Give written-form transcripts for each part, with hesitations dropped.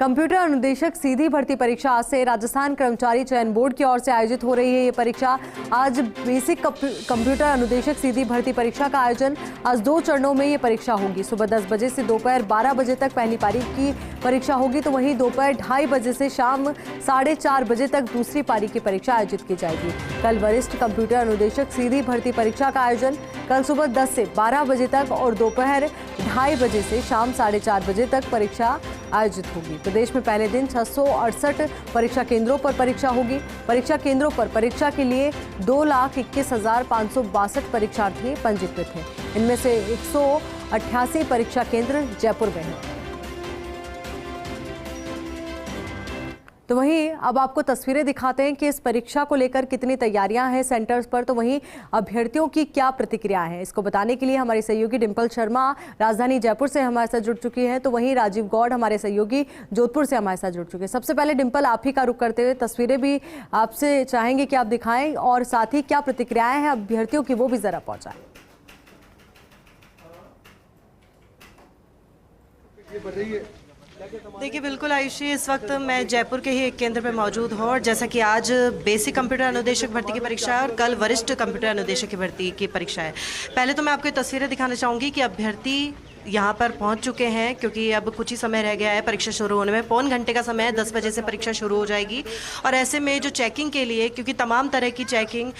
Computer अनुदेशक सीधी भर्ती परीक्षा आज से राजस्थान कर्मचारी चयन बोर्ड की ओर से आयोजित हो रही है। ये परीक्षा आज बेसिक कंप्यूटर अनुदेशक सीधी भर्ती परीक्षा का आयोजन आज 2 चरणों में ये परीक्षा होगी। सुबह 10 बजे से दोपहर 12 बजे तक पहली पारी की परीक्षा होगी, तो वहीं दोपहर 2:30 बजे से शाम 4:30 बजे तक दूसरी पारी की परीक्षा आयोजित की जाएगी। कल वरिष्ठ कंप्यूटर अनुदेशक सीधी भर्ती परीक्षा का आयोजन कल सुबह 10 से 12 बजे तक और दोपहर 2:30 बजे से शाम 4:30 बजे तक परीक्षा आयोजित होगी। प्रदेश में पहले दिन 668 परीक्षा केंद्रों पर परीक्षा होगी। परीक्षा केंद्रों पर परीक्षा के लिए 2,21,562 परीक्षार्थी पंजीकृत हैं। इनमें से 188 परीक्षा केंद्र जयपुर में हैं। तो वहीं अब आपको तस्वीरें दिखाते हैं कि इस परीक्षा को लेकर कितनी तैयारियां हैं सेंटर्स पर, तो वहीं अभ्यर्थियों की क्या प्रतिक्रिया है, इसको बताने के लिए हमारी सहयोगी डिंपल शर्मा राजधानी जयपुर से हमारे साथ जुड़ चुकी है। तो वहीं राजीव गौड़ हमारे सहयोगी जोधपुर से हमारे साथ जुड़ चुके हैं। सबसे पहले डिंपल, आप ही का रुख करते हुए तस्वीरें भी आपसे चाहेंगे कि आप दिखाएं और साथ ही क्या प्रतिक्रियाएं हैं अभ्यर्थियों की वो भी जरा पहुंचाएं। देखिए, बिल्कुल आयुषी, इस वक्त मैं जयपुर के ही एक केंद्र पे मौजूद हूँ और जैसा कि आज बेसिक कंप्यूटर अनुदेशक भर्ती की परीक्षा है और कल वरिष्ठ कंप्यूटर अनुदेशक की भर्ती की परीक्षा है। पहले तो मैं आपको तस्वीरें दिखाना चाहूँगी कि अभ्यर्थी यहाँ पर पहुँच चुके हैं, क्योंकि अब कुछ ही समय रह गया है परीक्षा शुरू होने में। पौन घंटे का समय है, 10 बजे से परीक्षा शुरू हो जाएगी। और ऐसे में जो चेकिंग के लिए, क्योंकि तमाम तरह की चेकिंग,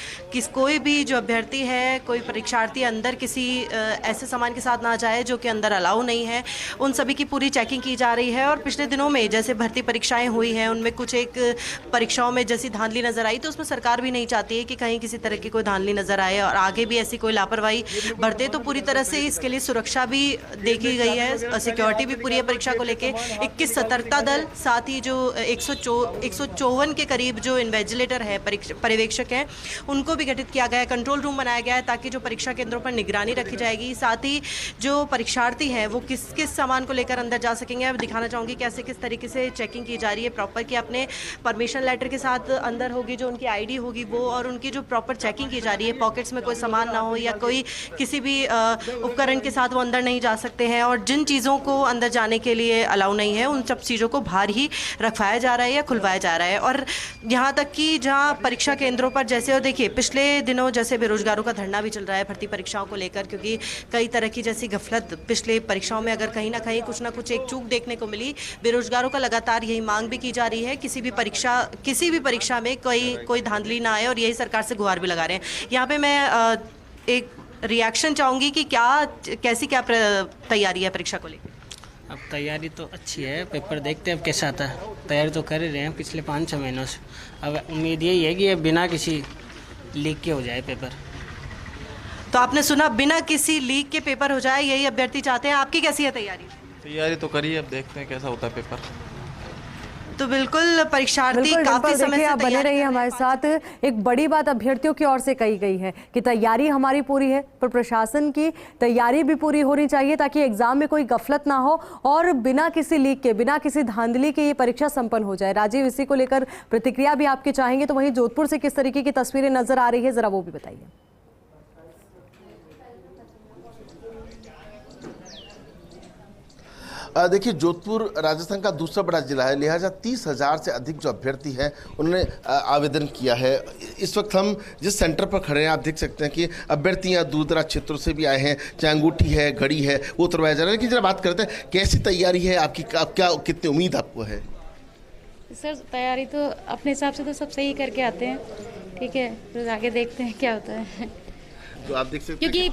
कोई भी जो अभ्यर्थी है, कोई परीक्षार्थी अंदर किसी ऐसे सामान के साथ ना जाए जो कि अंदर अलाउ नहीं है, उन सभी की पूरी चेकिंग की जा रही है। और पिछले दिनों में जैसे भर्ती परीक्षाएँ हुई हैं, उनमें कुछ एक परीक्षाओं में जैसी धांधली नज़र आई, तो उसमें सरकार भी नहीं चाहती है कि कहीं किसी तरह की कोई धांधली नज़र आए और आगे भी ऐसी कोई लापरवाही बरते। तो पूरी तरह से इसके लिए सुरक्षा भी देखी गई है, सिक्योरिटी भी पूरी है परीक्षा को लेके। 21 सतर्कता दल, साथ ही जो 154 के करीब जो इन्वेजिलेटर है, पर्यवेक्षक हैं, उनको भी गठित किया गया है। कंट्रोल रूम बनाया गया है ताकि जो परीक्षा केंद्रों पर निगरानी रखी जाएगी। साथ ही जो परीक्षार्थी हैं वो किस किस सामान को लेकर अंदर जा सकेंगे। अब दिखाना चाहूँगी कैसे किस तरीके से चेकिंग की जा रही है प्रॉपर, कि अपने परमिशन लेटर के साथ अंदर होगी, जो उनकी ID होगी वो, और उनकी जो प्रॉपर चेकिंग की जा रही है, पॉकेट्स में कोई सामान ना हो या कोई किसी भी उपकरण के साथ वो अंदर नहीं जा सकते हैं। और जिन चीज़ों को अंदर जाने के लिए अलाउ नहीं है, उन सब चीज़ों को बाहर ही रखवाया जा रहा है या खुलवाया जा रहा है। और यहाँ तक कि जहाँ परीक्षा केंद्रों पर जैसे, और देखिए पिछले दिनों जैसे बेरोजगारों का धरना भी चल रहा है भर्ती परीक्षाओं को लेकर, क्योंकि कई तरह की जैसी गफलत पिछले परीक्षाओं में अगर कहीं ना कहीं कुछ ना कुछ एक चूक देखने को मिली। बेरोजगारों का लगातार यही मांग भी की जा रही है, किसी भी परीक्षा में कोई धांधली ना आए, और यही सरकार से गुहार भी लगा रहे हैं। यहाँ पे मैं एक रिएक्शन चाहूँगी कि कैसी तैयारी है परीक्षा को लेकर। अब तैयारी तो अच्छी है, पेपर देखते हैं अब कैसा आता है। तैयारी तो कर ही रहे हैं पिछले 5-6 महीनों से। अब उम्मीद यही है कि ये बिना किसी लीक के हो जाए पेपर। तो आपने सुना, बिना किसी लीक के पेपर हो जाए, यही अभ्यर्थी चाहते हैं। आपकी कैसी है तैयारी? तैयारी तो करिए, अब देखते हैं कैसा होता है पेपर। तो बिल्कुल परीक्षार्थी काफी समय से आप बने रहिए हमारे साथ। एक बड़ी बात अभ्यर्थियों की ओर से कही गई है कि तैयारी हमारी पूरी है, पर प्रशासन की तैयारी भी पूरी होनी चाहिए ताकि एग्जाम में कोई गफलत ना हो और बिना किसी लीक के, बिना किसी धांधली के ये परीक्षा संपन्न हो जाए। राजीव, इसी को लेकर प्रतिक्रिया भी आपके चाहेंगे। तो वहीं जोधपुर से किस तरीके की तस्वीरें नजर आ रही है, जरा वो भी बताइए। देखिए, जोधपुर राजस्थान का दूसरा बड़ा जिला है, लिहाजा 30,000 से अधिक जो अभ्यर्थी हैं उन्होंने आवेदन किया है। इस वक्त हम जिस सेंटर पर खड़े हैं, आप देख सकते हैं कि अभ्यर्थियाँ दूर दराज क्षेत्रों से भी आए हैं। चाहे अंगूठी है, घड़ी है, वो उतरवाया जा रहा है। लेकिन जरा बात करते हैं, कैसी तैयारी है आपकी, क्या कितनी उम्मीद आपको है? सर, तैयारी तो अपने हिसाब से तो सब सही करके आते हैं, ठीक है, फिर आगे देखते हैं क्या होता है। तो आप देख सकते हैं क्योंकि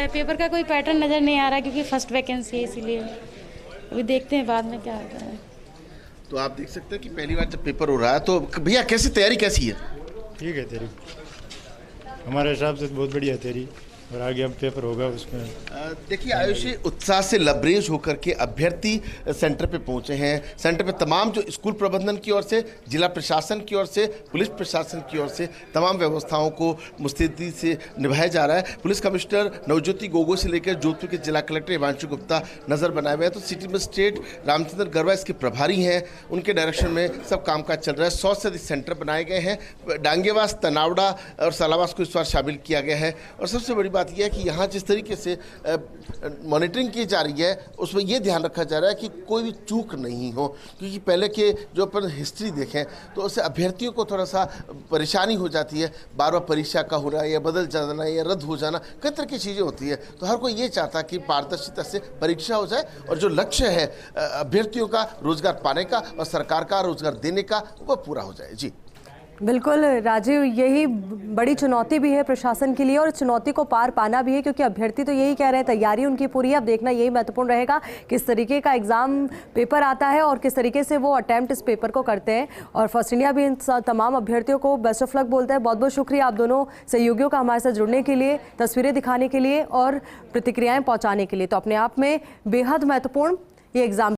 पेपर का कोई पैटर्न नज़र नहीं आ रहा, क्योंकि फर्स्ट वैकेंसी है, इसीलिए अभी देखते हैं बाद में क्या होता है। तो आप देख सकते हैं कि पहली बार जब पेपर हो रहा है, तो भैया कैसी तैयारी कैसी है? ठीक है, तैयारी हमारे हिसाब से बहुत बढ़िया तैयारी, और आगे अब पेपर होगा उसमें। देखिए आयुषी, उत्साह से लबरेज होकर के अभ्यर्थी सेंटर पे पहुंचे हैं। सेंटर पे तमाम जो स्कूल प्रबंधन की ओर से, जिला प्रशासन की ओर से, पुलिस प्रशासन की ओर से तमाम व्यवस्थाओं को मुस्तैदी से निभाया जा रहा है। पुलिस कमिश्नर नवज्योति गोगोई से लेकर जोधपुर के जिला कलेक्टर हिमांशु गुप्ता नजर बनाए हुए हैं। तो सिटी मजिस्ट्रेट रामचंद्र गरवा इसके प्रभारी हैं, उनके डायरेक्शन में सब कामकाज चल रहा है। 100 से अधिक सेंटर बनाए गए हैं। डांगेवास, तनावड़ा और सालावास को इस बार शामिल किया गया है। और सबसे बड़ी बात यह है कि यहाँ जिस तरीके से मॉनिटरिंग की जा रही है उसमें यह ध्यान रखा जा रहा है कि कोई भी चूक नहीं हो, क्योंकि पहले के जो अपन हिस्ट्री देखें तो उससे अभ्यर्थियों को थोड़ा सा परेशानी हो जाती है, बार बार परीक्षा का होना या बदल जाना या रद्द हो जाना, कई तरह की चीज़ें होती है। तो हर कोई ये चाहता है कि पारदर्शिता से परीक्षा हो जाए और जो लक्ष्य है अभ्यर्थियों का रोजगार पाने का और सरकार का रोजगार देने का वो पूरा हो जाए। जी बिल्कुल राजीव, यही बड़ी चुनौती भी है प्रशासन के लिए और चुनौती को पार पाना भी है, क्योंकि अभ्यर्थी तो यही कह रहे हैं तैयारी उनकी पूरी है। अब देखना यही महत्वपूर्ण रहेगा किस तरीके का एग्ज़ाम पेपर आता है और किस तरीके से वो अटैम्प्ट इस पेपर को करते हैं। और फर्स्ट इंडिया भी इन तमाम अभ्यर्थियों को बेस्ट ऑफ लक बोलता है। बहुत बहुत शुक्रिया आप दोनों सहयोगियों का हमारे साथ जुड़ने के लिए, तस्वीरें दिखाने के लिए और प्रतिक्रियाएँ पहुँचाने के लिए। तो अपने आप में बेहद महत्वपूर्ण ये एग्ज़ाम